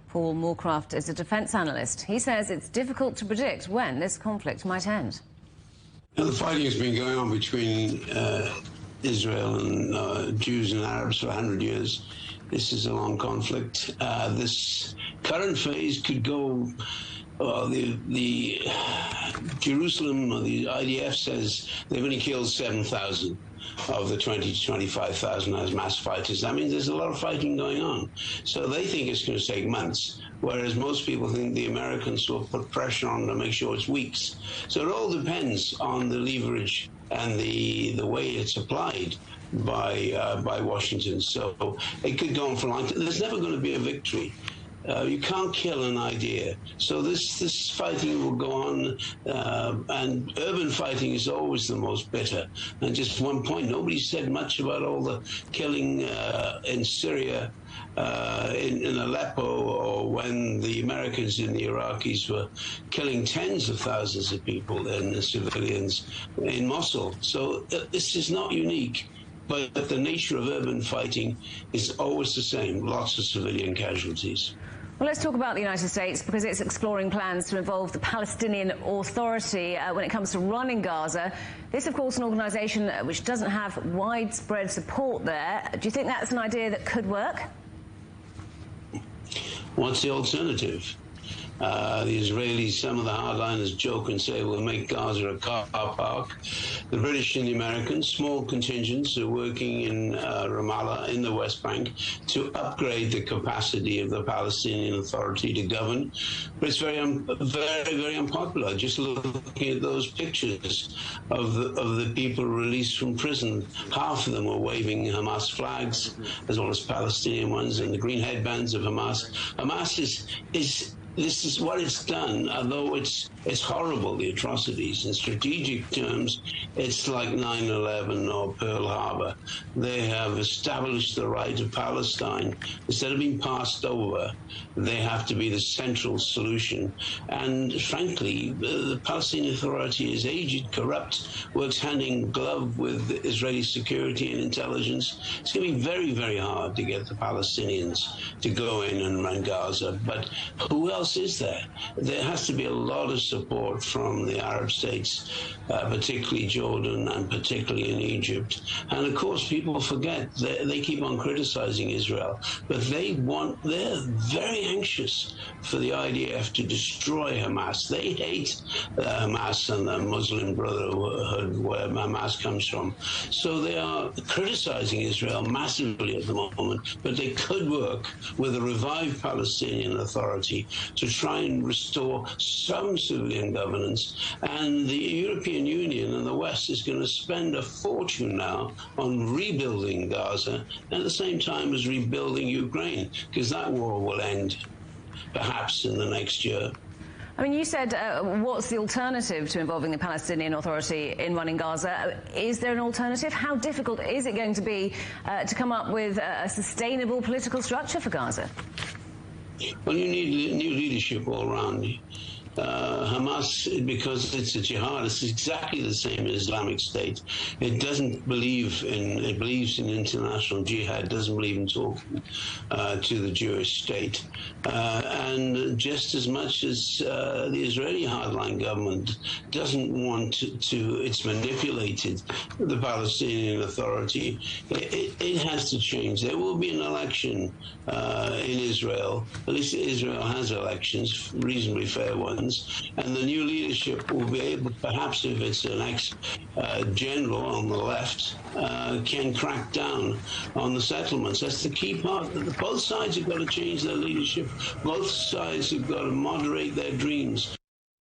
Paul Moorcraft is a defence analyst. He says it's difficult to predict when this conflict might end. The fighting has been going on between Israel and Jews and Arabs for 100 years. This is a long conflict. This current phase could go. The Jerusalem, or the IDF says they've only killed 7,000 of the 20 to 25,000 Hamas fighters. That means there's a lot of fighting going on. So they think it's going to take months, whereas most people think the Americans will put pressure on to make sure it's weeks. So it all depends on the leverage and the way it's applied by Washington. So it could go on for a long time. There's never going to be a victory. You can't kill an idea. So this fighting will go on, and urban fighting is always the most bitter. And just one point, nobody said much about all the killing in Syria, in Aleppo, or when the Americans and the Iraqis were killing tens of thousands of people and the civilians in Mosul. So this is not unique. But the nature of urban fighting is always the same, lots of civilian casualties. Well, let's talk about the United States, because it's exploring plans to involve the Palestinian Authority when it comes to running Gaza. This, of course, an organisation which doesn't have widespread support there. Do you think that's an idea that could work? What's the alternative? The Israelis, some of the hardliners joke and say we'll make Gaza a car park. The British and the Americans, small contingents, are working in Ramallah, in the West Bank, to upgrade the capacity of the Palestinian Authority to govern. But it's very, very unpopular. Just looking at those pictures of the people released from prison, half of them were waving Hamas flags, as well as Palestinian ones, and the green headbands of Hamas. Hamas this is what it's done, although it's horrible, the atrocities. In strategic terms, it's like 9/11 or Pearl Harbor. They have established the right of Palestine. Instead of being passed over, they have to be the central solution. And frankly, the Palestinian Authority is aged, corrupt, works hand in glove with Israeli security and intelligence. It's going to be very, very hard to get the Palestinians to go in and run Gaza. But who else is there? There has to be a lot of support from the Arab states, particularly Jordan and particularly in Egypt. And of course, people forget they keep on criticizing Israel, but they're very anxious for the IDF to destroy Hamas. They hate Hamas and the Muslim Brotherhood, where Hamas comes from. So they are criticizing Israel massively at the moment, but they could work with a revived Palestinian Authority to try and restore some civilian governance. And the European Union and the West is going to spend a fortune now on rebuilding Gaza, at the same time as rebuilding Ukraine, because that war will end perhaps in the next year. I mean, you said, what's the alternative to involving the Palestinian Authority in running Gaza? Is there an alternative? How difficult is it going to be to come up with a sustainable political structure for Gaza? Well, you need new leadership all around. Hamas, because it's a jihad, it's exactly the same as Islamic State. It believes in international jihad, doesn't believe in talking to the Jewish state. And just as much as the Israeli hardline government doesn't want it's manipulated the Palestinian Authority, it has to change. There will be an election in Israel. At least Israel has elections, reasonably fair ones. And the new leadership will be able, perhaps if it's an ex-general on the left, can crack down on the settlements. That's the key part. Both sides have got to change their leadership. Both sides have got to moderate their dreams.